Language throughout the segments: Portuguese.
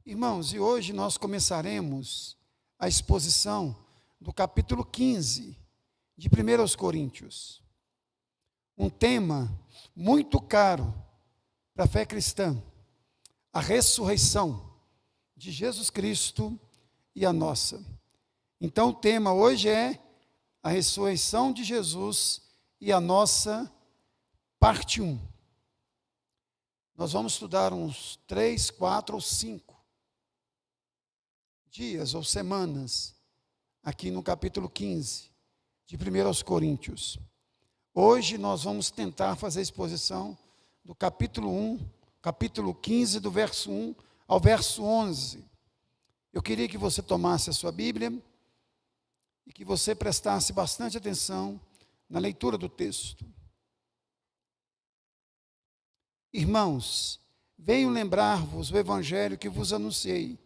Irmãos, e hoje nós começaremos a exposição do capítulo 15 de 1 Coríntios. Um tema muito caro para a fé cristã, a ressurreição de Jesus Cristo e a nossa. Então o tema hoje é a ressurreição de Jesus e a nossa, parte 1. Nós vamos estudar uns 3, 4 ou 5 dias ou semanas aqui no capítulo 15 de 1 Coríntios. Hoje nós vamos tentar fazer a exposição do capítulo 15, do verso 1 ao verso 11. Eu queria que você tomasse a sua Bíblia e que você prestasse bastante atenção na leitura do texto. Irmãos, venho lembrar-vos o evangelho que vos anunciei,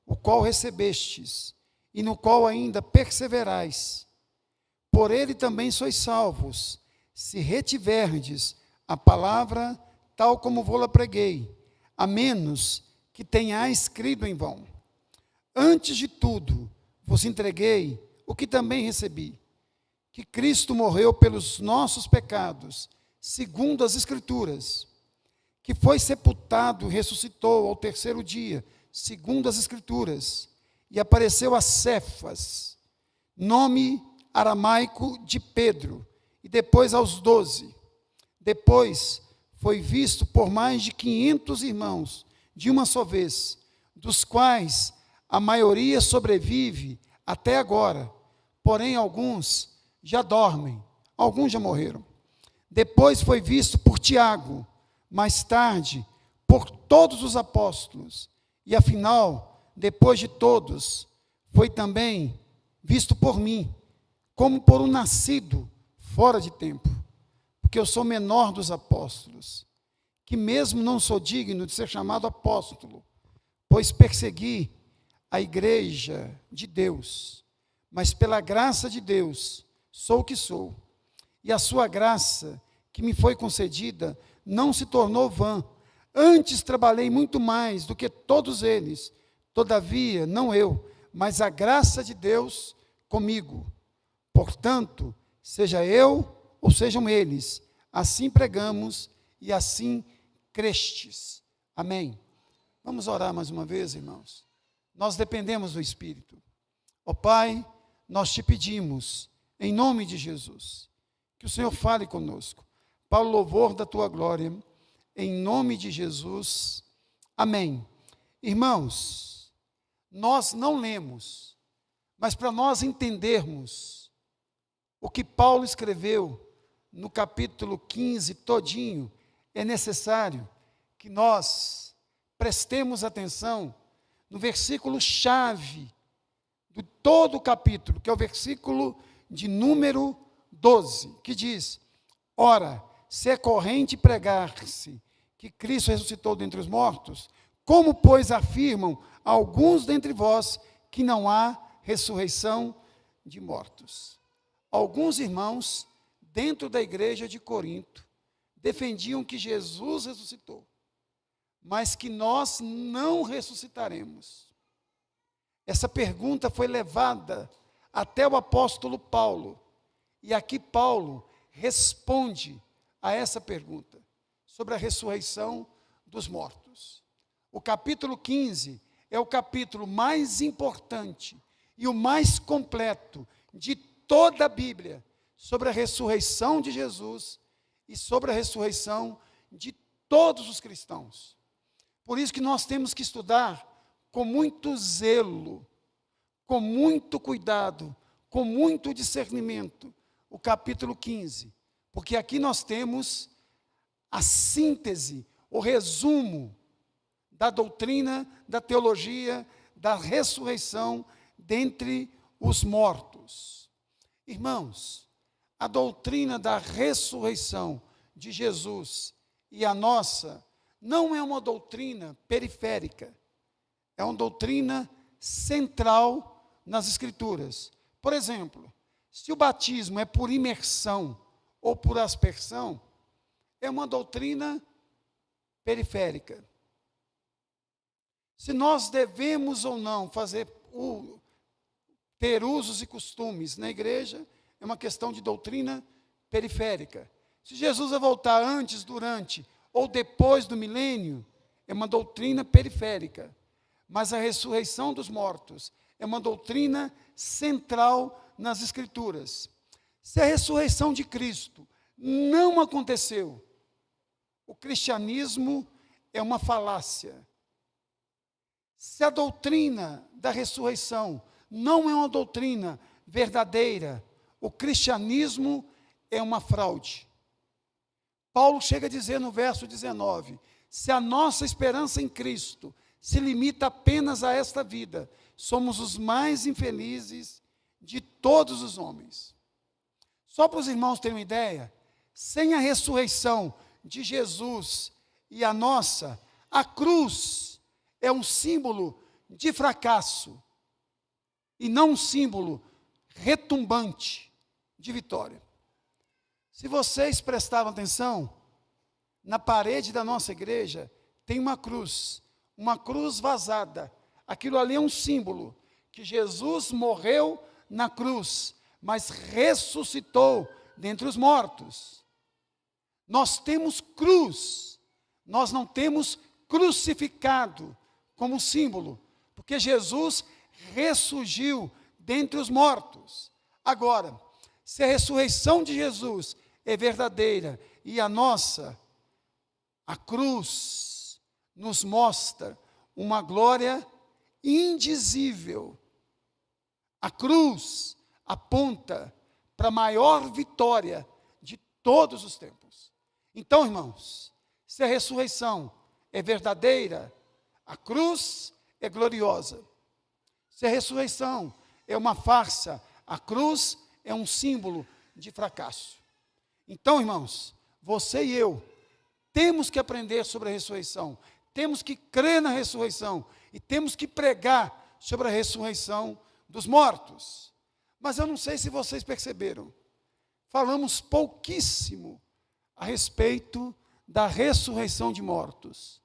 o qual recebestes, e no qual ainda perseverais. Por ele também sois salvos, se retiverdes a palavra tal como vou-la preguei, a menos que tenhais crido em vão. Antes de tudo, vos entreguei o que também recebi, que Cristo morreu pelos nossos pecados, segundo as Escrituras, que foi sepultado e ressuscitou ao terceiro dia, segundo as Escrituras, e apareceu a Cefas, nome aramaico de Pedro, e depois aos 12. Depois foi visto por mais de 500 irmãos, de uma só vez, dos quais a maioria sobrevive até agora, porém alguns já dormem, alguns já morreram. Depois foi visto por Tiago, mais tarde por todos os apóstolos, e afinal, depois de todos, foi também visto por mim, como por um nascido fora de tempo, porque eu sou menor dos apóstolos, que mesmo não sou digno de ser chamado apóstolo, pois persegui a igreja de Deus, mas pela graça de Deus sou o que sou, e a sua graça que me foi concedida não se tornou vã. Antes trabalhei muito mais do que todos eles, todavia não eu, mas a graça de Deus comigo. Portanto, seja eu ou sejam eles, assim pregamos e assim crestes. Amém. Vamos orar mais uma vez, irmãos. Nós dependemos do Espírito. Ó Pai, nós te pedimos, em nome de Jesus, que o Senhor fale conosco, para o louvor da tua glória, em nome de Jesus. Amém. Irmãos, nós não lemos, mas para nós entendermos o que Paulo escreveu no capítulo 15 todinho, é necessário que nós prestemos atenção no versículo chave de todo o capítulo, que é o versículo de número 12, que diz: ora, se é corrente pregar-se que Cristo ressuscitou dentre os mortos, como, pois, afirmam alguns dentre vós que não há ressurreição de mortos? Alguns irmãos, dentro da igreja de Corinto, defendiam que Jesus ressuscitou, mas que nós não ressuscitaremos. Essa pergunta foi levada até o apóstolo Paulo, e aqui Paulo responde a essa pergunta, sobre a ressurreição dos mortos. O capítulo 15 é o capítulo mais importante e o mais completo de toda a Bíblia, sobre a ressurreição de Jesus e sobre a ressurreição de todos os cristãos. Por isso que nós temos que estudar com muito zelo, com muito cuidado, com muito discernimento, o capítulo 15, porque aqui nós temos a síntese, o resumo da doutrina, da teologia, da ressurreição dentre os mortos. Irmãos, a doutrina da ressurreição de Jesus e a nossa não é uma doutrina periférica, é uma doutrina central nas Escrituras. Por exemplo, se o batismo é por imersão ou por aspersão, é uma doutrina periférica. se nós devemos ou não ter usos e costumes na igreja, é uma questão de doutrina periférica. Se Jesus vai voltar antes, durante ou depois do milênio, é uma doutrina periférica. Mas a ressurreição dos mortos é uma doutrina central nas Escrituras. Se a ressurreição de Cristo não aconteceu, o cristianismo é uma falácia. Se a doutrina da ressurreição não é uma doutrina verdadeira, o cristianismo é uma fraude. Paulo chega a dizer no verso 19, se a nossa esperança em Cristo se limita apenas a esta vida, somos os mais infelizes de todos os homens. Só para os irmãos terem uma ideia, sem a ressurreição de Jesus e a nossa, a cruz é um símbolo de fracasso e não um símbolo retumbante de vitória. Se vocês prestavam atenção, na parede da nossa igreja tem uma cruz vazada. Aquilo ali é um símbolo que Jesus morreu na cruz, mas ressuscitou dentre os mortos. Nós temos cruz, nós não temos crucificado como símbolo, porque Jesus ressurgiu dentre os mortos. Agora, se a ressurreição de Jesus é verdadeira e a nossa, a cruz nos mostra uma glória indizível. A cruz aponta para a maior vitória de todos os tempos. Então, irmãos, se a ressurreição é verdadeira, a cruz é gloriosa. Se a ressurreição é uma farsa, a cruz é um símbolo de fracasso. Então, irmãos, você e eu temos que aprender sobre a ressurreição, temos que crer na ressurreição e temos que pregar sobre a ressurreição dos mortos. Mas eu não sei se vocês perceberam, falamos pouquíssimo a respeito da ressurreição de mortos.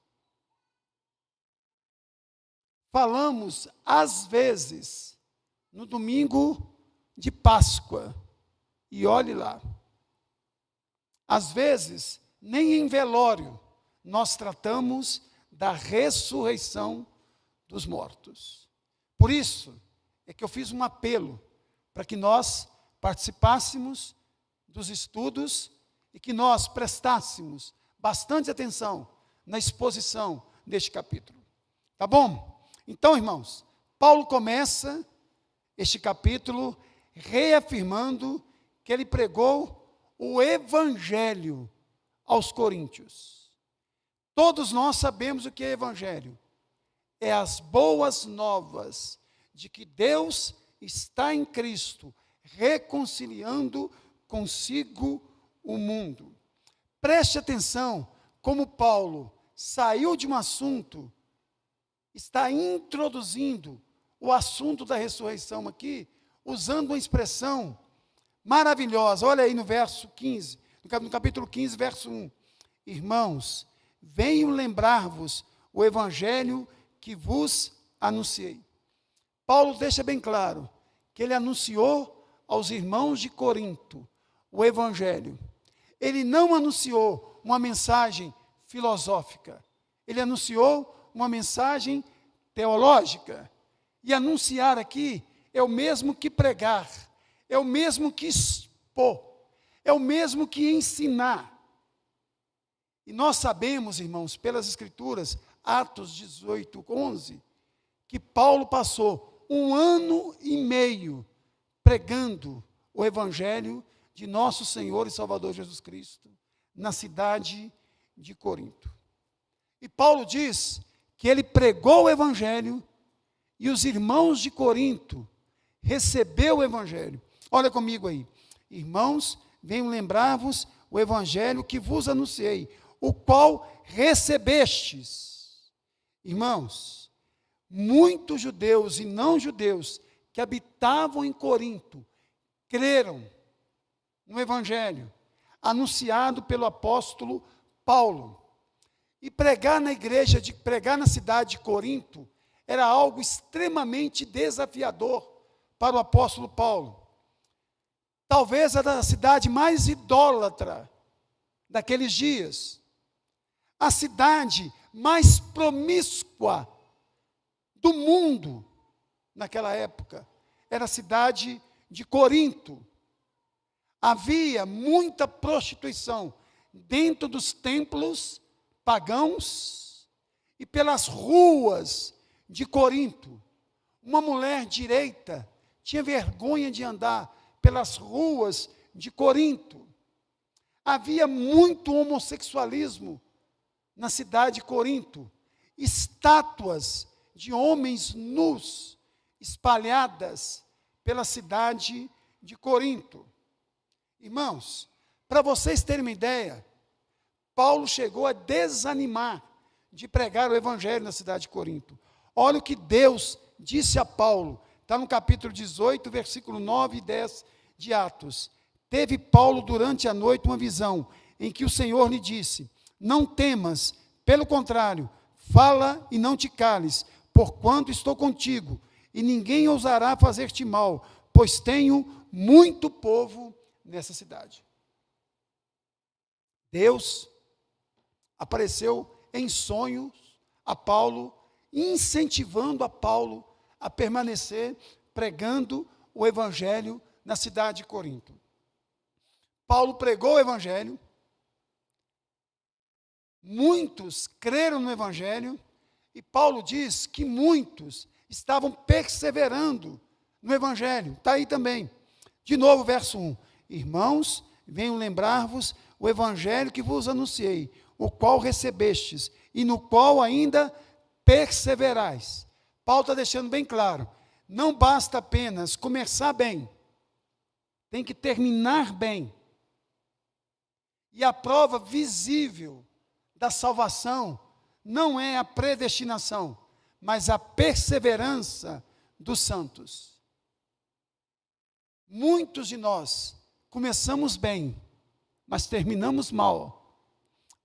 Falamos, às vezes, no domingo de Páscoa, e olhe lá, às vezes, nem em velório, nós tratamos da ressurreição dos mortos. Por isso, é que eu fiz um apelo, para que nós participássemos dos estudos, e que nós prestássemos bastante atenção na exposição deste capítulo. Tá bom? Então, irmãos, Paulo começa este capítulo reafirmando que ele pregou o evangelho aos coríntios. Todos nós sabemos o que é evangelho. É as boas novas de que Deus está em Cristo, reconciliando consigo o mundo. Preste atenção como Paulo saiu de um assunto, está introduzindo o assunto da ressurreição aqui, usando uma expressão maravilhosa. Olha aí no verso 15, no capítulo 15, verso 1. Irmãos, venho lembrar-vos o evangelho que vos anunciei. Paulo deixa bem claro que ele anunciou aos irmãos de Corinto o evangelho. Ele não anunciou uma mensagem filosófica, ele anunciou uma mensagem teológica. E anunciar aqui é o mesmo que pregar, é o mesmo que expor, é o mesmo que ensinar. E nós sabemos, irmãos, pelas Escrituras, Atos 18, 11, que Paulo passou 1 ano e meio pregando o Evangelho de nosso Senhor e Salvador Jesus Cristo, na cidade de Corinto. E Paulo diz que ele pregou o Evangelho e os irmãos de Corinto recebeu o Evangelho. Olha comigo aí. Irmãos, venho lembrar-vos o Evangelho que vos anunciei, o qual recebestes. Irmãos, muitos judeus e não judeus que habitavam em Corinto creram no Evangelho anunciado pelo apóstolo Paulo. E pregar na igreja, pregar na cidade de Corinto, era algo extremamente desafiador para o apóstolo Paulo. Talvez era a cidade mais idólatra daqueles dias. A cidade mais promíscua do mundo naquela época era a cidade de Corinto. Havia muita prostituição dentro dos templos pagãos e pelas ruas de Corinto. Uma mulher direita tinha vergonha de andar pelas ruas de Corinto. Havia muito homossexualismo na cidade de Corinto. Estátuas de homens nus espalhadas pela cidade de Corinto. Irmãos, para vocês terem uma ideia, Paulo chegou a desanimar de pregar o evangelho na cidade de Corinto. Olha o que Deus disse a Paulo, está no capítulo 18, versículo 9 e 10 de Atos. Teve Paulo durante a noite uma visão, em que o Senhor lhe disse: não temas, pelo contrário, fala e não te cales, porquanto estou contigo, e ninguém ousará fazer-te mal, pois tenho muito povo nessa cidade. Deus apareceu em sonhos a Paulo, incentivando a Paulo a permanecer pregando o evangelho na cidade de Corinto. Paulo pregou o evangelho, muitos creram no evangelho, e Paulo diz que muitos estavam perseverando no evangelho. Está aí também. De novo, verso 1. Irmãos, venho lembrar-vos o evangelho que vos anunciei, o qual recebestes, e no qual ainda perseverais. Paulo está deixando bem claro, não basta apenas começar bem, tem que terminar bem. E a prova visível da salvação não é a predestinação, mas a perseverança dos santos. Muitos de nós começamos bem, mas terminamos mal.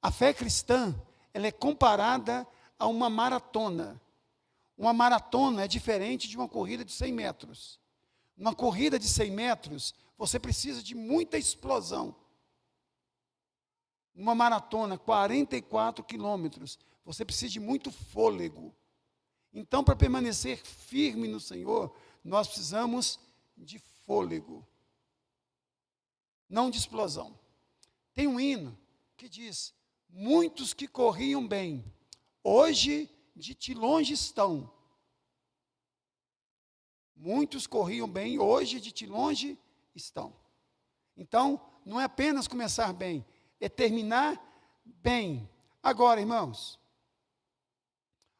A fé cristã, ela é comparada a uma maratona. Uma maratona é diferente de uma corrida de 100 metros. Numa corrida de 100 metros, você precisa de muita explosão. Numa maratona, 44 quilômetros, você precisa de muito fôlego. Então, para permanecer firme no Senhor, nós precisamos de fôlego, não de explosão. Tem um hino que diz: muitos que corriam bem, hoje de longe estão. Muitos corriam bem, hoje de longe estão. Então, não é apenas começar bem, é terminar bem. Agora, irmãos,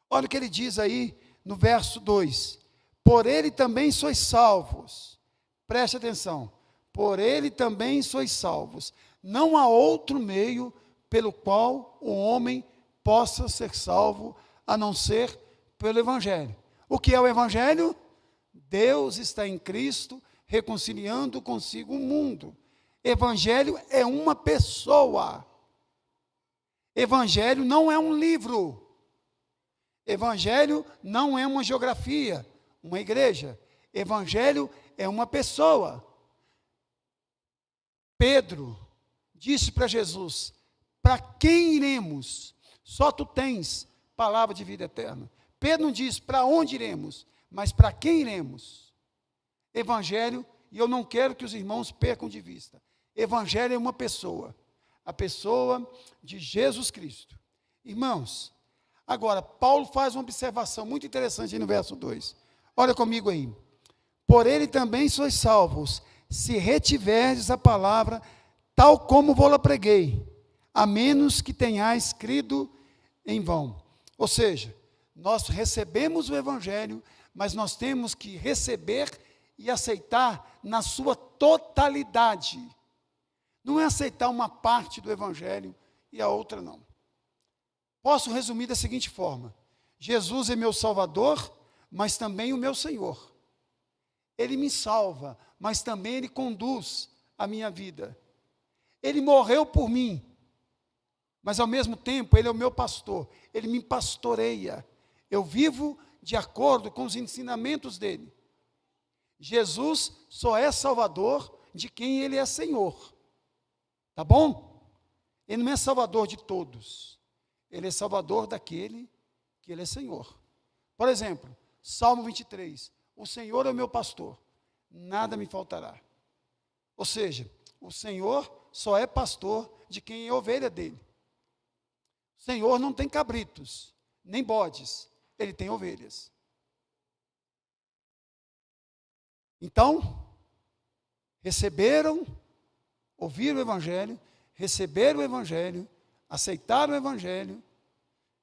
olha o que ele diz aí no verso 2. Por ele também sois salvos. Preste atenção. Por ele também sois salvos. Não há outro meio pelo qual o homem possa ser salvo, a não ser pelo evangelho. O que é o evangelho? Deus está em Cristo, reconciliando consigo o mundo. Evangelho é uma pessoa. Evangelho não é um livro. Evangelho não é uma geografia, uma igreja. Evangelho é uma pessoa. Pedro disse para Jesus: para quem iremos? Só tu tens palavra de vida eterna. Pedro não diz para onde iremos, mas para quem iremos? Evangelho, e eu não quero que os irmãos percam de vista. Evangelho é uma pessoa, a pessoa de Jesus Cristo. Irmãos, agora, Paulo faz uma observação muito interessante aí no verso 2. Olha comigo aí. Por ele também sois salvos, se retiverdes a palavra, tal como vou-la preguei, a menos que tenhais crido em vão. Ou seja, nós recebemos o evangelho, mas nós temos que receber e aceitar na sua totalidade. Não é aceitar uma parte do evangelho e a outra não. Posso resumir da seguinte forma: Jesus é meu Salvador, mas também o meu Senhor. Ele me salva, mas também Ele conduz a minha vida. Ele morreu por mim, mas ao mesmo tempo Ele é o meu pastor, Ele me pastoreia. Eu vivo de acordo com os ensinamentos dEle. Jesus só é Salvador de quem Ele é Senhor. Tá bom? Ele não é Salvador de todos. Ele é Salvador daquele que Ele é Senhor. Por exemplo, Salmo 23. O Senhor é o meu pastor, nada me faltará. Ou seja, o Senhor só é pastor de quem é ovelha dele. O Senhor não tem cabritos, nem bodes, Ele tem ovelhas. Então, ouviram o Evangelho, receberam o Evangelho, aceitaram o Evangelho,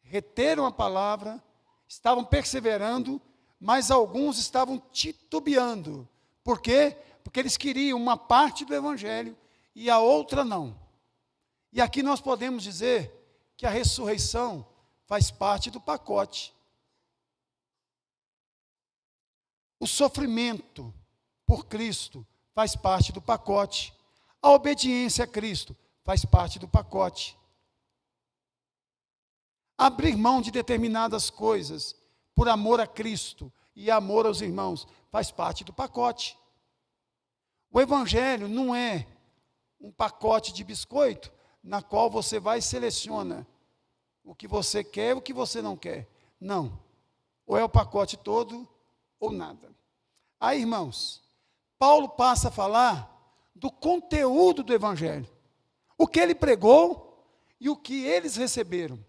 reteram a palavra, estavam perseverando, mas alguns estavam titubeando. Por quê? Porque eles queriam uma parte do Evangelho e a outra não. E aqui nós podemos dizer que a ressurreição faz parte do pacote. O sofrimento por Cristo faz parte do pacote. A obediência a Cristo faz parte do pacote. Abrir mão de determinadas coisas por amor a Cristo e amor aos irmãos faz parte do pacote. O Evangelho não é um pacote de biscoito na qual você vai e seleciona o que você quer e o que você não quer. Não. Ou é o pacote todo ou nada. Aí, irmãos, Paulo passa a falar do conteúdo do Evangelho. O que ele pregou e o que eles receberam.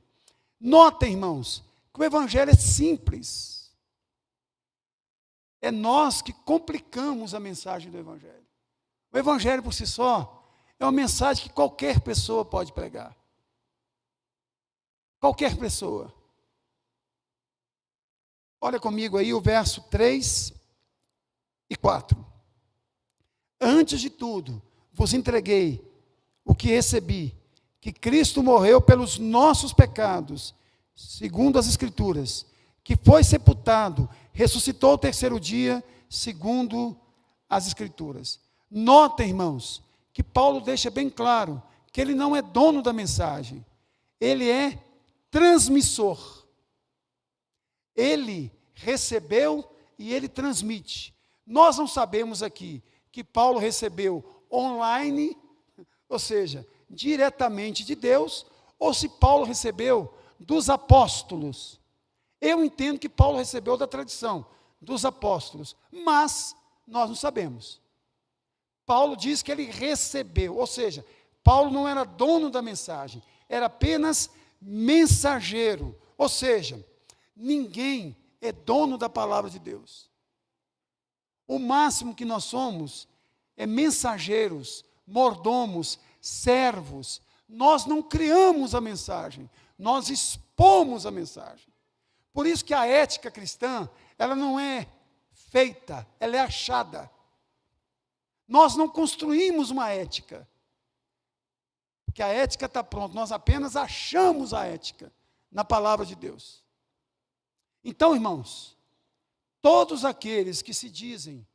Notem, irmãos, que o Evangelho é simples. É nós que complicamos a mensagem do Evangelho. O Evangelho por si só é uma mensagem que qualquer pessoa pode pregar. Qualquer pessoa. Olha comigo aí o verso 3 e 4. Antes de tudo, vos entreguei o que recebi, que Cristo morreu pelos nossos pecados, segundo as Escrituras, que foi sepultado, ressuscitou ao terceiro dia, segundo as Escrituras. Notem, irmãos, que Paulo deixa bem claro que ele não é dono da mensagem, ele é transmissor. Ele recebeu e ele transmite. Nós não sabemos aqui que Paulo recebeu online, ou seja, diretamente de Deus, ou se Paulo recebeu dos apóstolos. Eu entendo que Paulo recebeu da tradição dos apóstolos, mas nós não sabemos. Paulo diz que ele recebeu, ou seja, Paulo não era dono da mensagem, era apenas mensageiro, ou seja, ninguém é dono da palavra de Deus. O máximo que nós somos é mensageiros, mordomos, servos. Nós não criamos a mensagem, nós expomos a mensagem. Por isso que a ética cristã, ela não é feita, ela é achada. Nós não construímos uma ética, porque a ética está pronta, nós apenas achamos a ética na palavra de Deus. Então, irmãos, todos aqueles que se dizem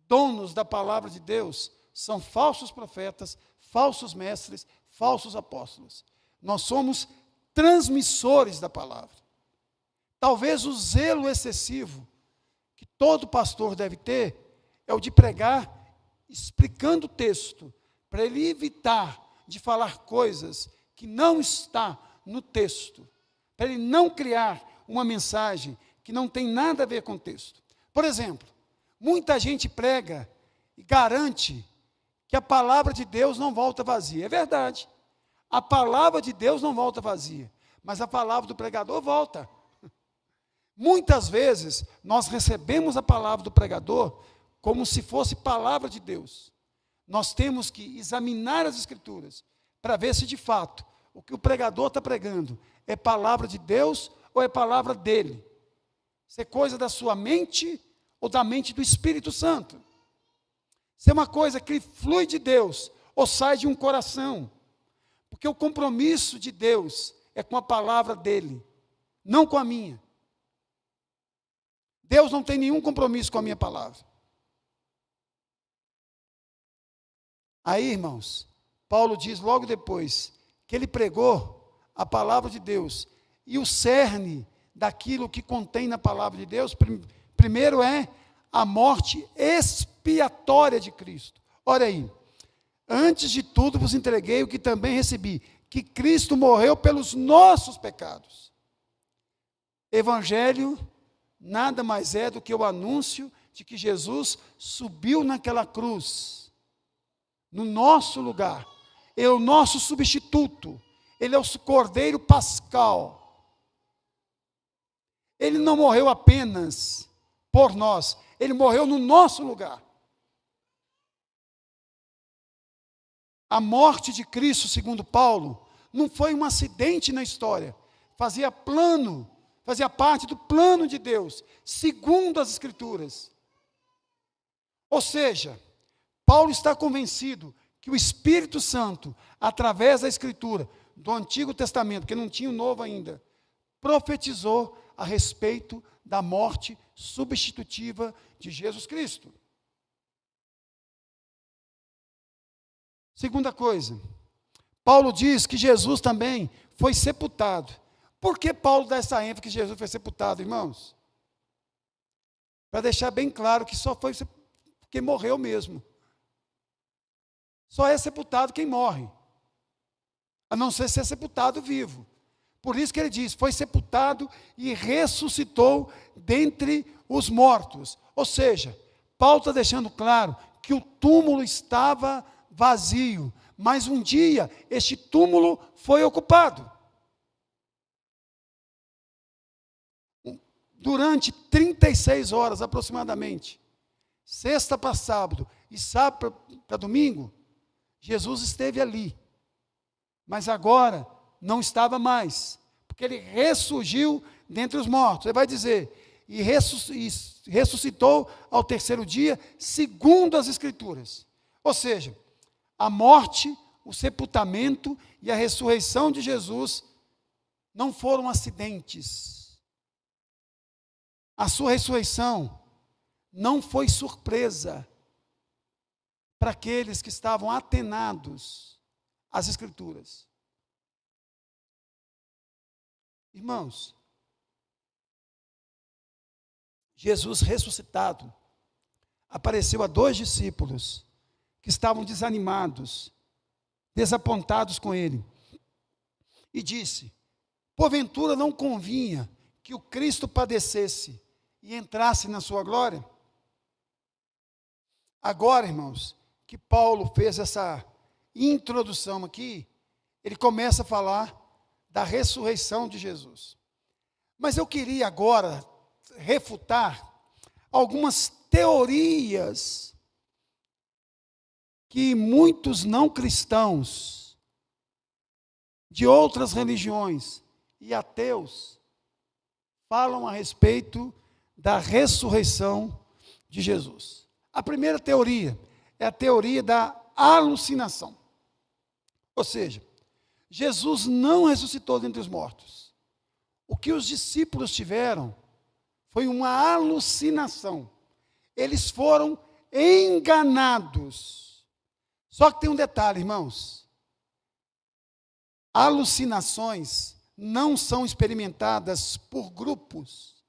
donos da palavra de Deus são falsos profetas, falsos mestres, falsos apóstolos. Nós somos transmissores da palavra. Talvez o zelo excessivo que todo pastor deve ter é o de pregar explicando o texto, para ele evitar de falar coisas que não está no texto, para ele não criar uma mensagem que não tem nada a ver com o texto. Por exemplo, muita gente prega e garante que a palavra de Deus não volta vazia. É verdade. A palavra de Deus não volta vazia, mas a palavra do pregador volta. Muitas vezes nós recebemos a palavra do pregador como se fosse palavra de Deus. Nós temos que examinar as Escrituras para ver se de fato o que o pregador está pregando é palavra de Deus ou é palavra dele. Se é coisa da sua mente ou da mente do Espírito Santo. Se é uma coisa que flui de Deus ou sai de um coração. Porque o compromisso de Deus é com a palavra dele, não com a minha. Deus não tem nenhum compromisso com a minha palavra. Aí, irmãos, Paulo diz logo depois que ele pregou a palavra de Deus, e o cerne daquilo que contém na palavra de Deus, primeiro é a morte expiatória de Cristo. Olha aí, antes de tudo vos entreguei o que também recebi, que Cristo morreu pelos nossos pecados. Evangelho nada mais é do que o anúncio de que Jesus subiu naquela cruz, no nosso lugar. Ele é o nosso substituto, ele é o Cordeiro Pascal. Ele não morreu apenas por nós, ele morreu no nosso lugar. A morte de Cristo, segundo Paulo, não foi um acidente na história, fazia parte do plano de Deus, segundo as Escrituras. Ou seja, Paulo está convencido que o Espírito Santo, através da Escritura, do Antigo Testamento, porque não tinha o Novo ainda, profetizou a respeito da morte substitutiva de Jesus Cristo. Segunda coisa, Paulo diz que Jesus também foi sepultado. Por que Paulo dá essa ênfase que Jesus foi sepultado, irmãos? Para deixar bem claro que só foi porque morreu mesmo. Só é sepultado quem morre, a não ser sepultado vivo. Por isso que ele diz, foi sepultado e ressuscitou dentre os mortos. Ou seja, Paulo está deixando claro que o túmulo estava vazio, mas um dia este túmulo foi ocupado. Durante 36 horas aproximadamente, sexta para sábado e sábado para domingo, Jesus esteve ali, mas agora não estava mais, porque ele ressurgiu dentre os mortos. Ele vai dizer, e ressuscitou ao terceiro dia, segundo as Escrituras. Ou seja, a morte, o sepultamento e a ressurreição de Jesus não foram acidentes. A sua ressurreição não foi surpresa para aqueles que estavam atenados às Escrituras. Irmãos, Jesus ressuscitado apareceu a 2 discípulos que estavam desanimados, desapontados com ele, e disse: porventura não convinha que o Cristo padecesse e entrasse na sua glória? Agora, irmãos, que Paulo fez essa introdução aqui, ele começa a falar da ressurreição de Jesus. Mas eu queria agora refutar algumas teorias que muitos não cristãos de outras religiões e ateus falam a respeito da ressurreição de Jesus. A primeira teoria é a teoria da alucinação. Ou seja, Jesus não ressuscitou dentre os mortos. O que os discípulos tiveram foi uma alucinação. Eles foram enganados. Só que tem um detalhe, irmãos. Alucinações não são experimentadas por grupos,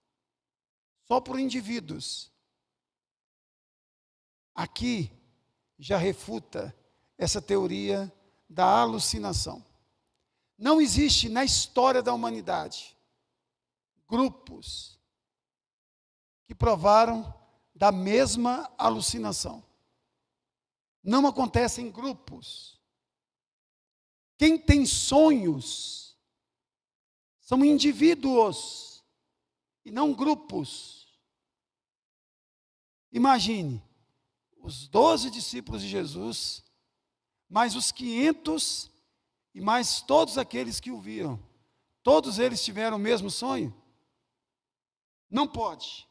só por indivíduos. Aqui já refuta essa teoria da alucinação. Não existe na história da humanidade grupos que provaram da mesma alucinação. Não acontece em grupos. Quem tem sonhos são indivíduos e não grupos. Imagine, os 12 discípulos de Jesus, mais os 500 e mais todos aqueles que o viram. Todos eles tiveram o mesmo sonho? Não pode.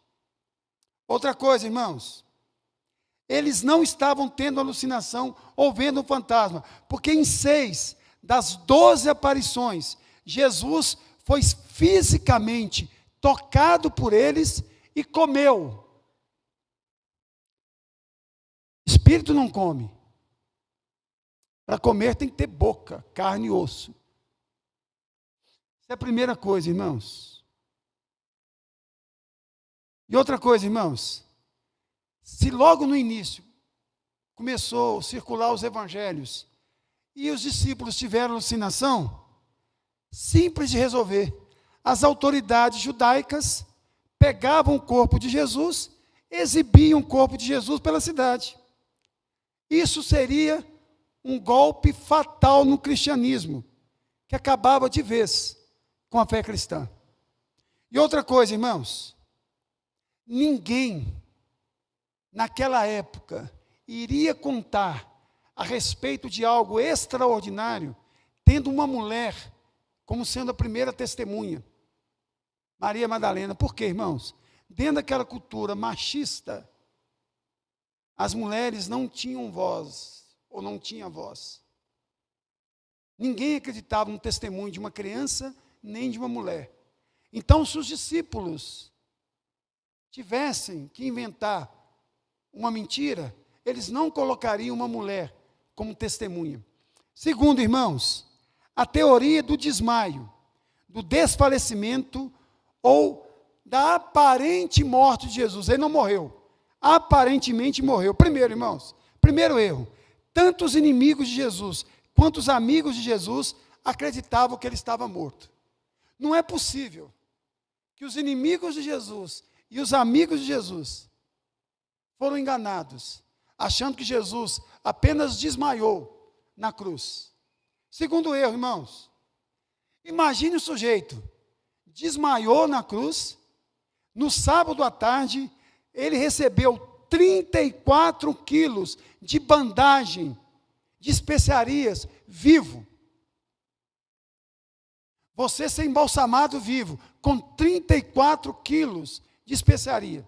Outra coisa, irmãos, eles não estavam tendo alucinação ou vendo um fantasma, porque em 6 das 12 aparições, Jesus foi fisicamente tocado por eles e comeu. Espírito não come. Para comer tem que ter boca, carne e osso. Essa é a primeira coisa, irmãos. E outra coisa, irmãos, se logo no início começou a circular os evangelhos e os discípulos tiveram alucinação, simples de resolver. As autoridades judaicas pegavam o corpo de Jesus, exibiam o corpo de Jesus pela cidade. Isso seria um golpe fatal no cristianismo, que acabava de vez com a fé cristã. E outra coisa, irmãos, ninguém naquela época iria contar a respeito de algo extraordinário, tendo uma mulher como sendo a primeira testemunha, Maria Madalena. Por quê, irmãos? Dentro daquela cultura machista, as mulheres não tinham voz, ou não tinham voz. Ninguém acreditava no testemunho de uma criança, nem de uma mulher. Então, se os discípulos tivessem que inventar uma mentira, eles não colocariam uma mulher como testemunha. Segundo, irmãos, a teoria do desmaio, do desfalecimento ou da aparente morte de Jesus. Ele não morreu, aparentemente morreu. Primeiro, irmãos, primeiro erro, tanto os inimigos de Jesus quanto os amigos de Jesus acreditavam que ele estava morto. Não é possível que os inimigos de Jesus e os amigos de Jesus foram enganados, achando que Jesus apenas desmaiou na cruz. Segundo erro, irmãos, imagine o sujeito, desmaiou na cruz, no sábado à tarde, ele recebeu 34 quilos de bandagem, de especiarias, vivo. Você ser embalsamado vivo, com 34 quilos de especiaria.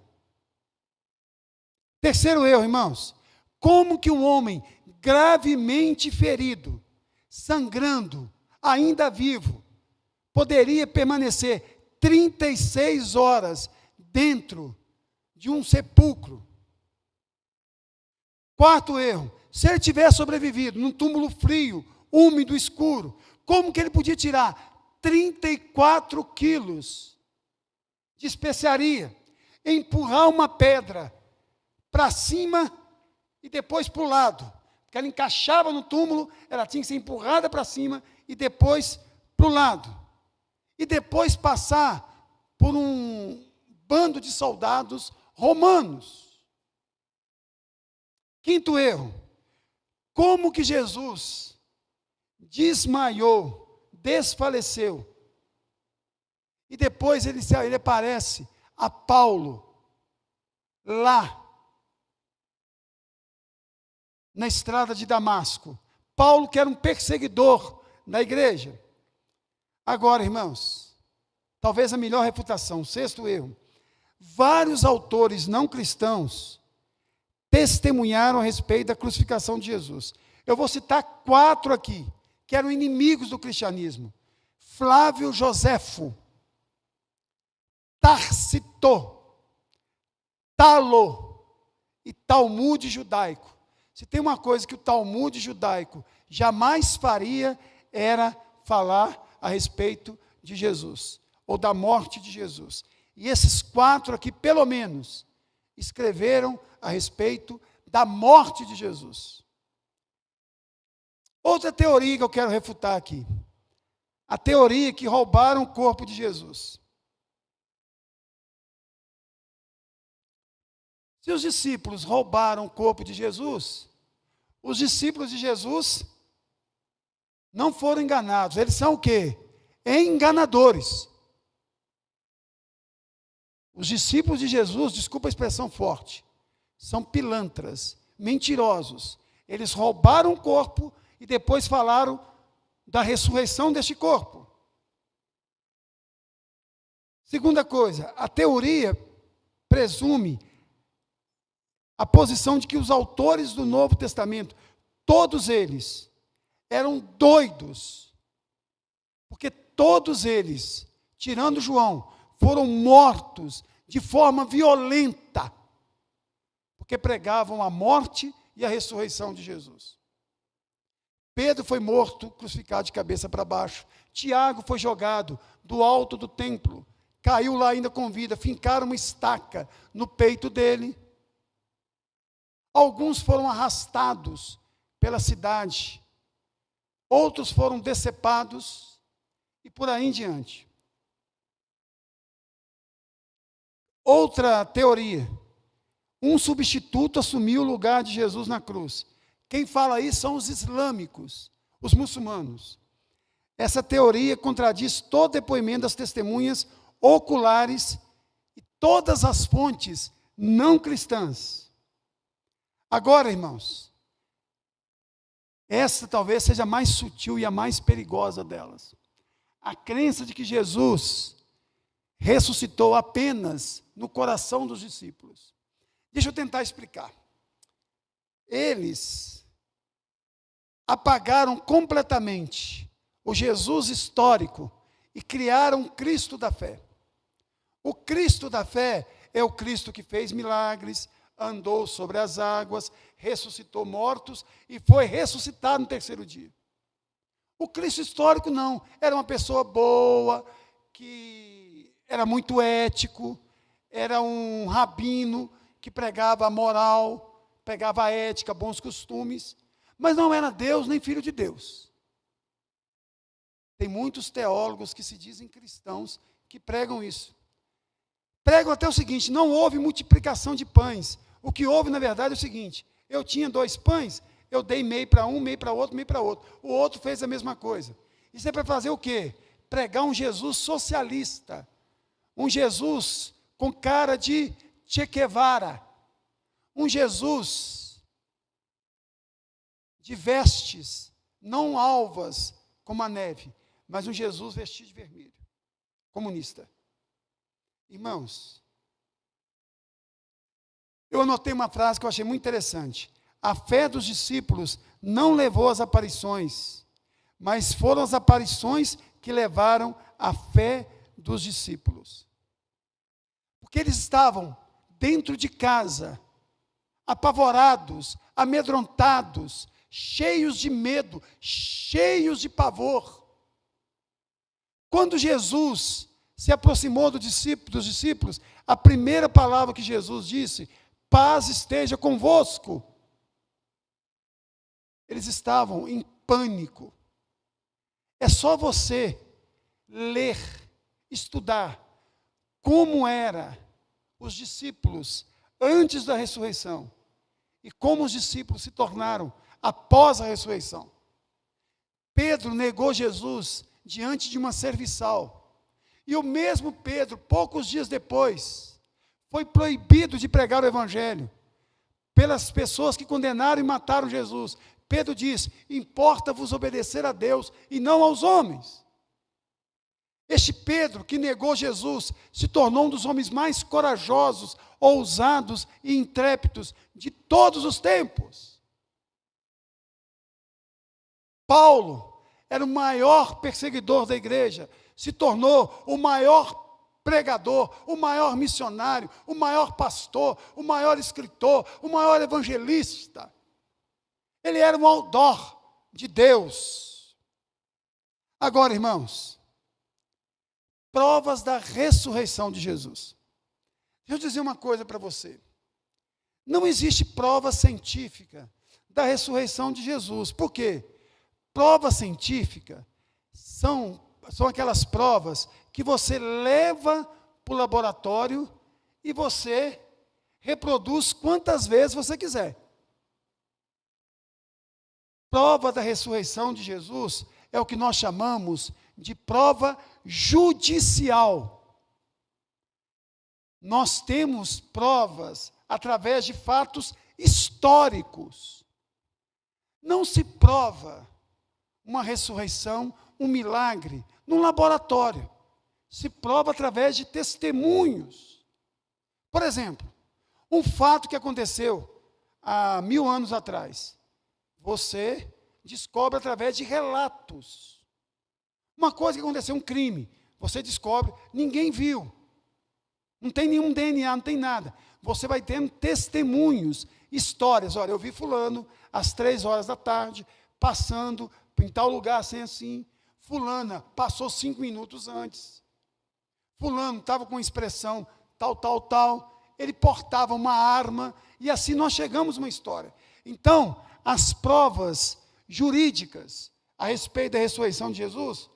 Terceiro erro, irmãos, como que um homem gravemente ferido, sangrando, ainda vivo, poderia permanecer 36 horas dentro de um sepulcro? Quarto erro, se ele tivesse sobrevivido num túmulo frio, úmido, escuro, como que ele podia tirar 34 quilos de especiaria, empurrar uma pedra para cima e depois para o lado? Porque ela encaixava no túmulo, ela tinha que ser empurrada para cima e depois para o lado. E depois passar por um bando de soldados romanos. Quinto erro, como que Jesus desmaiou, desfaleceu, e depois ele aparece a Paulo, lá, na estrada de Damasco. Paulo, que era um perseguidor da igreja. Agora, irmãos, talvez a melhor refutação, sexto erro, vários autores não cristãos testemunharam a respeito da crucificação de Jesus. Eu vou citar 4 aqui, que eram inimigos do cristianismo: Flávio Joséfo, Tácito, Talo e Talmude judaico. Se tem uma coisa que o Talmude judaico jamais faria, era falar a respeito de Jesus, ou da morte de Jesus. E esses 4 aqui, pelo menos, escreveram a respeito da morte de Jesus. Outra teoria que eu quero refutar aqui, a teoria que roubaram o corpo de Jesus. Se os discípulos roubaram o corpo de Jesus, os discípulos de Jesus não foram enganados. Eles são o quê? Enganadores. Os discípulos de Jesus, desculpa a expressão forte, são pilantras, mentirosos. Eles roubaram o corpo e depois falaram da ressurreição deste corpo. Segunda coisa, a teoria presume a posição de que os autores do Novo Testamento, todos eles, eram doidos, porque todos eles, tirando João, foram mortos de forma violenta, porque pregavam a morte e a ressurreição de Jesus. Pedro foi morto, crucificado de cabeça para baixo. Tiago foi jogado do alto do templo, caiu lá ainda com vida, fincaram uma estaca no peito dele. Alguns foram arrastados pela cidade, outros foram decepados, e por aí em diante. Outra teoria: um substituto assumiu o lugar de Jesus na cruz. Quem fala isso são os islâmicos, os muçulmanos. Essa teoria contradiz todo depoimento das testemunhas oculares e todas as fontes não cristãs. Agora, irmãos, essa talvez seja a mais sutil e a mais perigosa delas. A crença de que Jesus ressuscitou apenas no coração dos discípulos. Deixa eu tentar explicar. Eles apagaram completamente o Jesus histórico e criaram o Cristo da fé. O Cristo da fé é o Cristo que fez milagres, andou sobre as águas, ressuscitou mortos e foi ressuscitado no terceiro dia. O Cristo histórico não, era uma pessoa boa, que era muito ético, era um rabino que pregava a moral, pregava a ética, bons costumes, mas não era Deus nem filho de Deus. Tem muitos teólogos que se dizem cristãos que pregam isso. Pregam até o seguinte: não houve multiplicação de pães. O que houve, na verdade, é o seguinte: eu tinha 2 pães, eu dei meio para um, meio para outro, meio para outro. O outro fez a mesma coisa. Isso é para fazer o quê? Pregar um Jesus socialista. Um Jesus com cara de Che Guevara. Um Jesus de vestes, não alvas como a neve, mas um Jesus vestido de vermelho. Comunista. Irmãos, eu anotei uma frase que eu achei muito interessante. A fé dos discípulos não levou às aparições, mas foram as aparições que levaram a fé dos discípulos. Porque eles estavam dentro de casa, apavorados, amedrontados, cheios de medo, cheios de pavor. Quando Jesus se aproximou dos discípulos, a primeira palavra que Jesus disse: paz esteja convosco. Eles estavam em pânico. É só você ler, estudar como eram os discípulos antes da ressurreição e como os discípulos se tornaram após a ressurreição. Pedro negou Jesus diante de uma serviçal. E o mesmo Pedro, poucos dias depois, foi proibido de pregar o evangelho pelas pessoas que condenaram e mataram Jesus. Pedro diz: importa-vos obedecer a Deus e não aos homens. Este Pedro, que negou Jesus, se tornou um dos homens mais corajosos, ousados e intrépidos de todos os tempos. Paulo era o maior perseguidor da igreja, se tornou o maior pregador, o maior missionário, o maior pastor, o maior escritor, o maior evangelista. Ele era um outdoor de Deus. Agora, irmãos, provas da ressurreição de Jesus. Deixa eu dizer uma coisa para você. Não existe prova científica da ressurreição de Jesus. Por quê? Prova científica são aquelas provas que você leva para o laboratório e você reproduz quantas vezes você quiser. Prova da ressurreição de Jesus é o que nós chamamos de prova judicial. Nós temos provas através de fatos históricos. Não se prova uma ressurreição, um milagre, num laboratório. Se prova através de testemunhos. Por exemplo, um fato que aconteceu há 1000 anos atrás. Você descobre através de relatos. Uma coisa que aconteceu, um crime, você descobre, ninguém viu. Não tem nenhum DNA, não tem nada. Você vai tendo testemunhos, histórias. Olha, eu vi fulano às 3 horas da tarde, passando em tal lugar assim, assim. Fulana passou 5 minutos antes. Fulano estava com expressão tal, tal, tal. Ele portava uma arma, e assim nós chegamos a uma história. Então, as provas jurídicas a respeito da ressurreição de Jesus,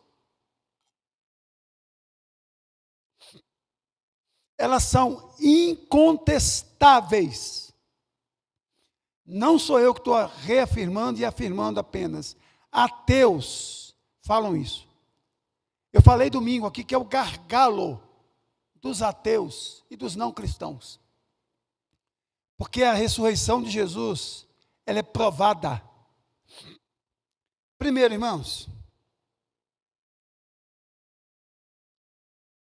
elas são incontestáveis. Não sou eu que estou reafirmando e afirmando apenas. Ateus falam isso. Eu falei domingo aqui que é o gargalo dos ateus e dos não cristãos. Porque a ressurreição de Jesus, ela é provada. Primeiro, irmãos,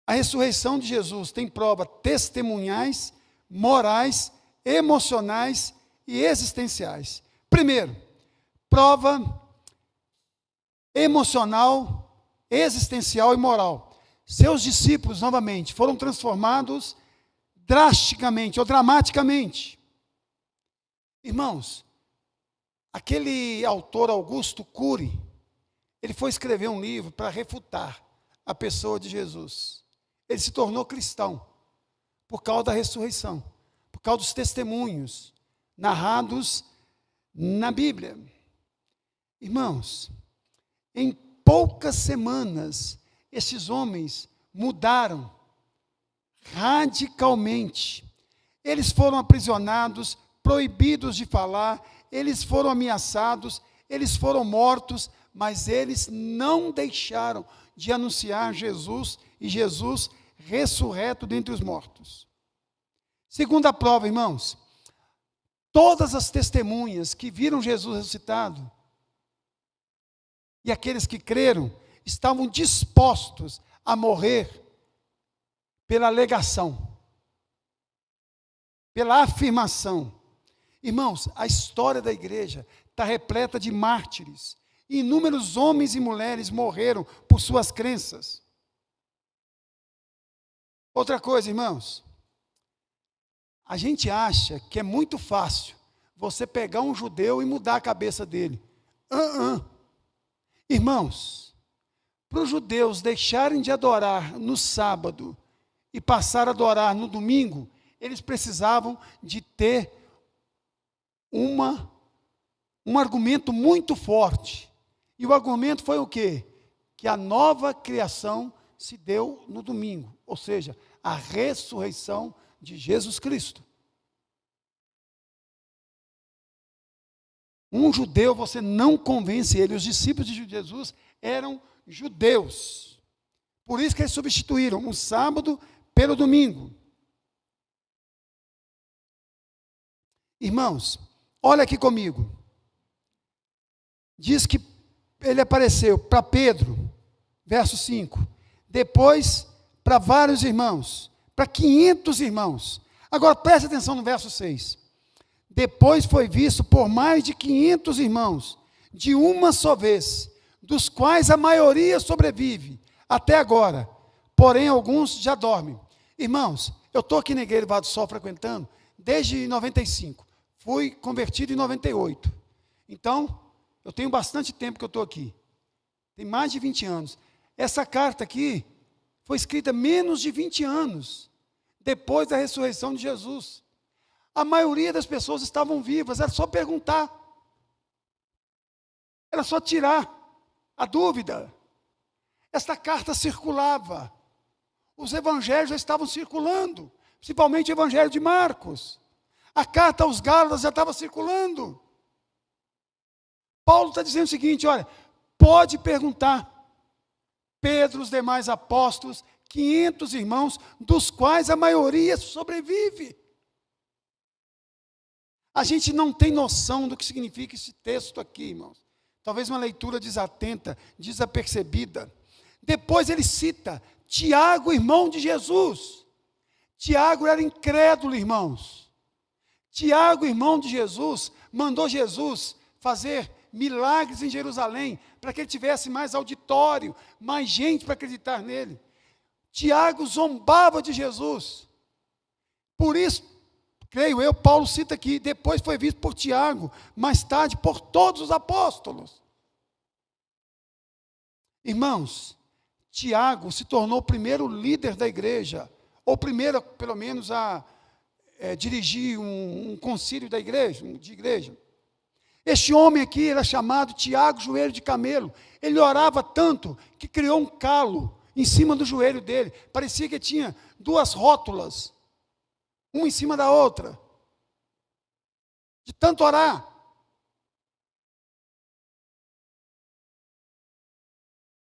a ressurreição de Jesus tem prova testemunhais, morais, emocionais e existenciais. Primeiro, prova emocional, existencial e moral. Seus discípulos, novamente, foram transformados drasticamente ou dramaticamente. Irmãos, aquele autor Augusto Cury, ele foi escrever um livro para refutar a pessoa de Jesus. Ele se tornou cristão por causa da ressurreição, por causa dos testemunhos narrados na Bíblia. Irmãos, em poucas semanas, esses homens mudaram radicalmente. Eles foram aprisionados, proibidos de falar, eles foram ameaçados, eles foram mortos, mas eles não deixaram de anunciar Jesus, e Jesus ressurreto dentre os mortos. Segunda prova, irmãos, todas as testemunhas que viram Jesus ressuscitado, e aqueles que creram, estavam dispostos a morrer pela alegação, pela afirmação. Irmãos, a história da igreja está repleta de mártires. Inúmeros homens e mulheres morreram por suas crenças. Outra coisa, irmãos, a gente acha que é muito fácil você pegar um judeu e mudar a cabeça dele. Irmãos, para os judeus deixarem de adorar no sábado e passar a adorar no domingo, eles precisavam de ter um argumento muito forte. E o argumento foi o quê? Que a nova criação se deu no domingo, ou seja, a ressurreição de Jesus Cristo. Um judeu, você não convence ele. Os discípulos de Jesus eram judeus. Por isso que eles substituíram o sábado pelo domingo. Irmãos, olha aqui comigo. Diz que ele apareceu para Pedro, verso 5. Depois, para vários irmãos, para 500 irmãos. Agora, preste atenção no verso 6. Depois foi visto por mais de 500 irmãos, de uma só vez, dos quais a maioria sobrevive, até agora. Porém, alguns já dormem. Irmãos, eu estou aqui na Igreja Vale do Sol frequentando desde 95. Fui convertido em 98. Então, eu tenho bastante tempo que eu estou aqui. Tem mais de 20 anos. Essa carta aqui foi escrita menos de 20 anos depois da ressurreição de Jesus. A maioria das pessoas estavam vivas, era só perguntar. Era só tirar a dúvida. Esta carta circulava. Os evangelhos já estavam circulando, principalmente o evangelho de Marcos. A carta aos Gálatas já estava circulando. Paulo está dizendo o seguinte, olha, pode perguntar. Pedro, os demais apóstolos, 500 irmãos, dos quais a maioria sobrevive. A gente não tem noção do que significa esse texto aqui, irmãos. Talvez uma leitura desatenta, desapercebida. Depois ele cita Tiago, irmão de Jesus. Tiago era incrédulo, irmãos. Tiago, irmão de Jesus, mandou Jesus fazer milagres em Jerusalém, para que ele tivesse mais auditório, mais gente para acreditar nele. Tiago zombava de Jesus. Por isso, creio eu, Paulo cita aqui, depois foi visto por Tiago, mais tarde por todos os apóstolos. Irmãos, Tiago se tornou o primeiro líder da igreja, ou primeiro, pelo menos, a dirigir um concílio da igreja, de igreja. Este homem aqui era chamado Tiago, joelho de camelo. Ele orava tanto que criou um calo em cima do joelho dele. Parecia que tinha duas rótulas, uma em cima da outra, de tanto orar.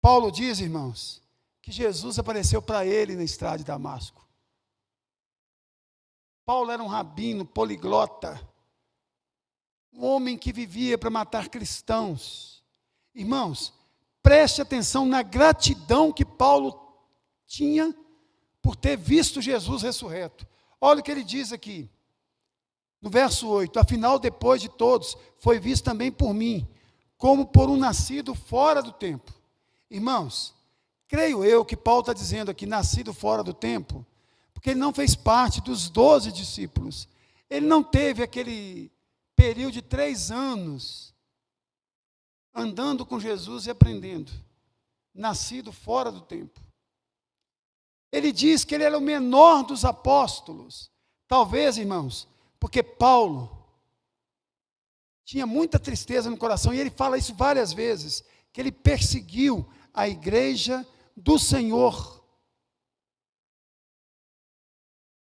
Paulo diz, irmãos, que Jesus apareceu para ele na estrada de Damasco. Paulo era um rabino poliglota, um homem que vivia para matar cristãos. Irmãos, preste atenção na gratidão que Paulo tinha por ter visto Jesus ressurreto. Olha o que ele diz aqui, no verso 8: afinal, depois de todos, foi visto também por mim, como por um nascido fora do tempo. Irmãos, creio eu que Paulo está dizendo aqui, nascido fora do tempo, porque ele não fez parte dos 12 discípulos. Ele não teve aquele período de 3 anos andando com Jesus e aprendendo. Nascido fora do tempo. Ele diz que ele era o menor dos apóstolos. Talvez, irmãos, porque Paulo tinha muita tristeza no coração, e ele fala isso várias vezes, que ele perseguiu a igreja do Senhor.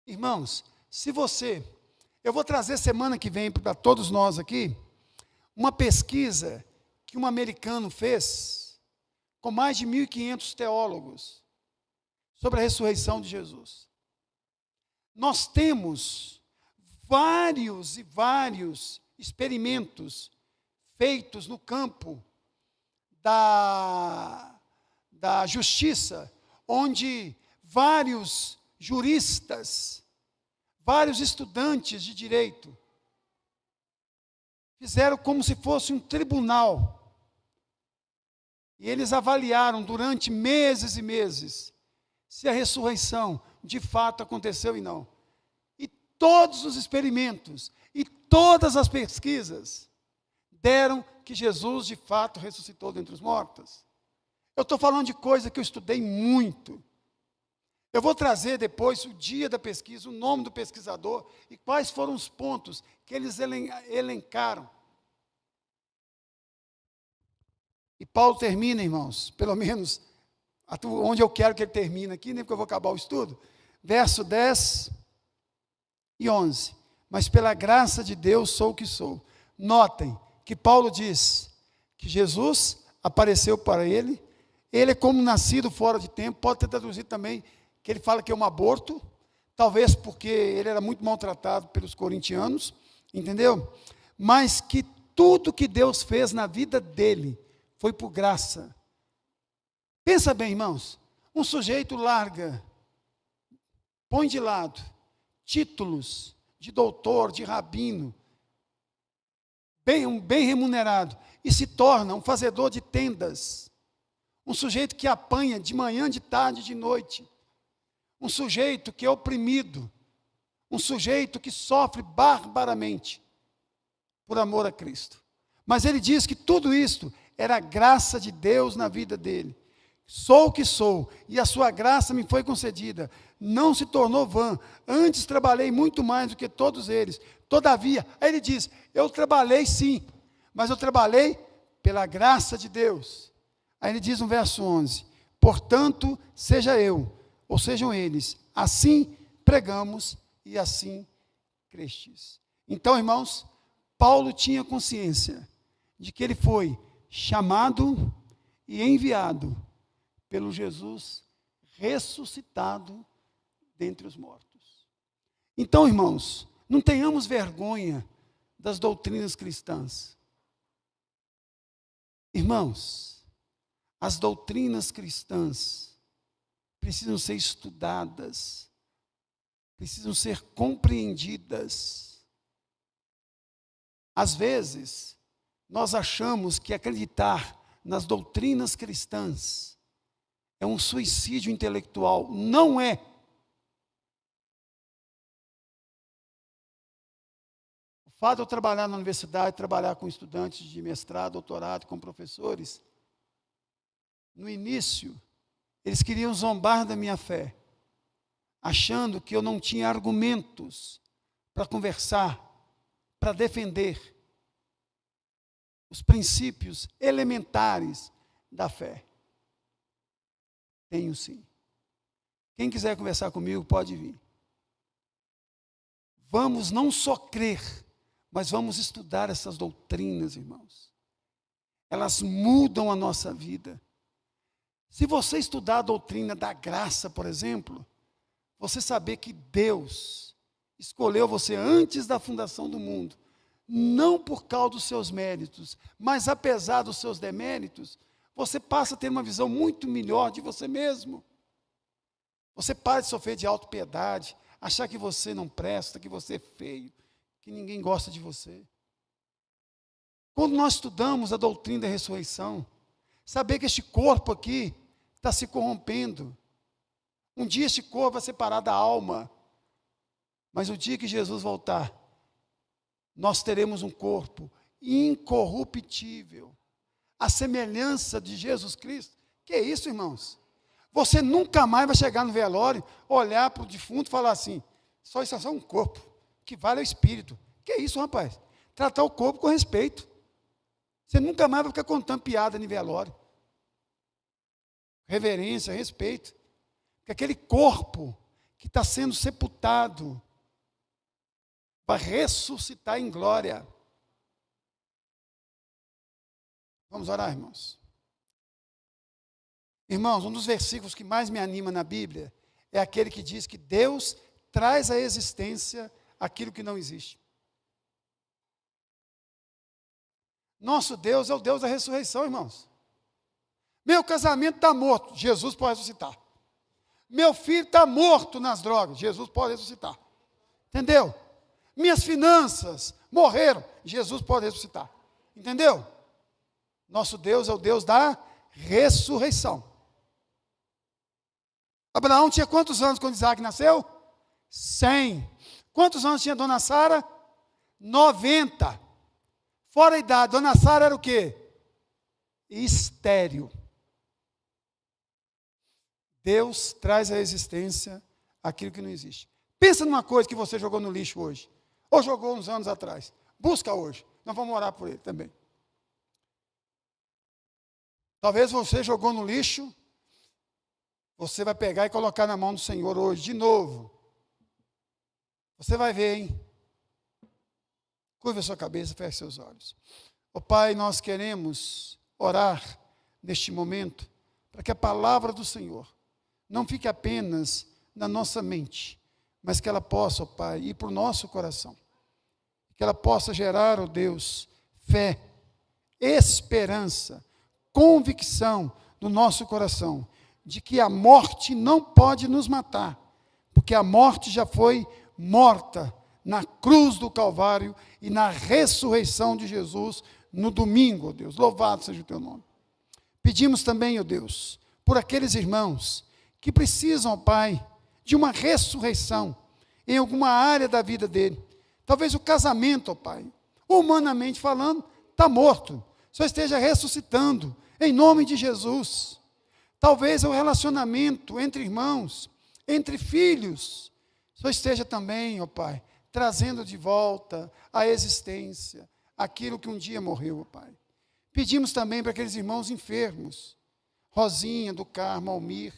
Irmãos, eu vou trazer semana que vem para todos nós aqui, uma pesquisa que um americano fez, com mais de 1.500 teólogos, sobre a ressurreição de Jesus. Nós temos vários e vários experimentos feitos no campo da justiça, onde vários juristas, vários estudantes de direito, fizeram como se fosse um tribunal. E eles avaliaram durante meses e meses se a ressurreição de fato aconteceu e não. E todos os experimentos e todas as pesquisas deram que Jesus de fato ressuscitou dentre os mortos. Eu estou falando de coisa que eu estudei muito. Eu vou trazer depois o dia da pesquisa, o nome do pesquisador e quais foram os pontos que eles elencaram. E Paulo termina, irmãos, pelo menos onde eu quero que ele termine aqui, nem porque eu vou acabar o estudo, verso 10 e 11. Mas pela graça de Deus sou o que sou. Notem que Paulo diz que Jesus apareceu para ele é como nascido fora de tempo. Pode ter traduzido também que ele fala que é um aborto, talvez porque ele era muito maltratado pelos corintianos, entendeu? Mas que tudo que Deus fez na vida dele foi por graça. Pensa bem, irmãos, um sujeito larga, põe de lado títulos de doutor, de rabino, bem remunerado, e se torna um fazedor de tendas, um sujeito que apanha de manhã, de tarde, de noite, um sujeito que é oprimido, um sujeito que sofre barbaramente por amor a Cristo. Mas ele diz que tudo isso era a graça de Deus na vida dele. Sou o que sou, e a sua graça me foi concedida. Não se tornou vã. Antes trabalhei muito mais do que todos eles. Todavia, aí ele diz, eu trabalhei sim, mas eu trabalhei pela graça de Deus. Aí ele diz no verso 11, portanto, seja eu, ou sejam eles, assim pregamos e assim crestes. Então, irmãos, Paulo tinha consciência de que ele foi chamado e enviado pelo Jesus ressuscitado dentre os mortos. Então, irmãos, não tenhamos vergonha das doutrinas cristãs. Irmãos, as doutrinas cristãs precisam ser estudadas, precisam ser compreendidas. Às vezes, nós achamos que acreditar nas doutrinas cristãs é um suicídio intelectual. Não é. O fato de eu trabalhar na universidade, trabalhar com estudantes de mestrado, doutorado, com professores, No início, eles queriam zombar da minha fé, achando que eu não tinha argumentos para conversar, para defender os princípios elementares da fé. Tenho sim. Quem quiser conversar comigo, pode vir. Vamos não só crer, mas vamos estudar essas doutrinas, irmãos. Elas mudam a nossa vida. Se você estudar a doutrina da graça, por exemplo, você saber que Deus escolheu você antes da fundação do mundo, não por causa dos seus méritos, mas apesar dos seus deméritos, você passa a ter uma visão muito melhor de você mesmo. Você para de sofrer de autopiedade, achar que você não presta, que você é feio, que ninguém gosta de você. Quando nós estudamos a doutrina da ressurreição, saber que este corpo aqui está se corrompendo. Um dia este corpo vai separar da alma, mas o dia que Jesus voltar, nós teremos um corpo incorruptível, a semelhança de Jesus Cristo. Que é isso, irmãos? Você nunca mais vai chegar no velório, olhar para o defunto e falar assim, só isso é só um corpo, que vale é o espírito. Que é isso, rapaz? Tratar o corpo com respeito. Você nunca mais vai ficar contando piada no velório. Reverência, respeito. Porque aquele corpo que está sendo sepultado vai ressuscitar em glória. Vamos orar, irmãos. Irmãos, um dos versículos que mais me anima na Bíblia é aquele que diz que Deus traz à existência aquilo que não existe. Nosso Deus é o Deus da ressurreição, irmãos. Meu casamento está morto, Jesus pode ressuscitar. Meu filho está morto nas drogas, Jesus pode ressuscitar. Entendeu? Minhas finanças morreram, Jesus pode ressuscitar. Entendeu? Nosso Deus é o Deus da ressurreição. Abraão tinha quantos anos quando Isaac nasceu? 100. Quantos anos tinha Dona Sara? 90. Fora a idade, Dona Sara era o quê? Estéril. Deus traz à existência aquilo que não existe. Pensa numa coisa que você jogou no lixo hoje, ou jogou uns anos atrás. Busca hoje. Nós vamos orar por ele também. Talvez você jogou no lixo, você vai pegar e colocar na mão do Senhor hoje, de novo. Você vai ver, hein? Curva a sua cabeça, feche seus olhos. Ó Pai, nós queremos orar neste momento, para que a palavra do Senhor não fique apenas na nossa mente, mas que ela possa, ó Pai, ir para o nosso coração. Que ela possa gerar, ó Deus, fé, esperança, convicção no nosso coração, de que a morte não pode nos matar, porque a morte já foi morta na cruz do Calvário e na ressurreição de Jesus no domingo, ó Deus. Louvado seja o teu nome. Pedimos também, ó Deus, por aqueles irmãos que precisam, ó Pai, de uma ressurreição em alguma área da vida dele. Talvez o casamento, ó Pai, humanamente falando, está morto. Só esteja ressuscitando, em nome de Jesus. Talvez o relacionamento entre irmãos, entre filhos, só esteja também, ó Pai, trazendo de volta à existência aquilo que um dia morreu, ó Pai. Pedimos também para aqueles irmãos enfermos, Rosinha, do Carmo, Almir,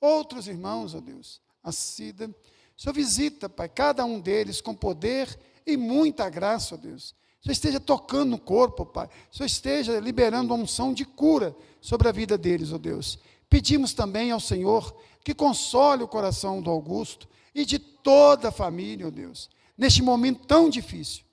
outros irmãos, ó Deus, a Cida. Só visita, Pai, cada um deles com poder e muita graça, ó Deus. Só esteja tocando no corpo, Pai. Só esteja liberando uma unção de cura sobre a vida deles, ó Deus. Pedimos também ao Senhor que console o coração do Augusto e de toda a família, ó Deus, neste momento tão difícil.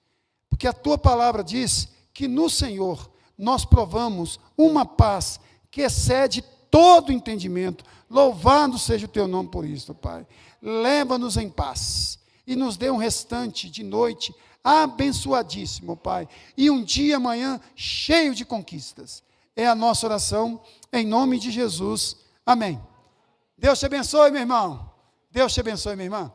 Porque a Tua palavra diz que no Senhor nós provamos uma paz que excede todo entendimento. Louvado seja o Teu nome por isso, Pai. Leva-nos em paz e nos dê um restante de noite abençoadíssimo, Pai, e um dia amanhã cheio de conquistas. É a nossa oração, em nome de Jesus. Amém. Deus te abençoe, meu irmão. Deus te abençoe, minha irmã.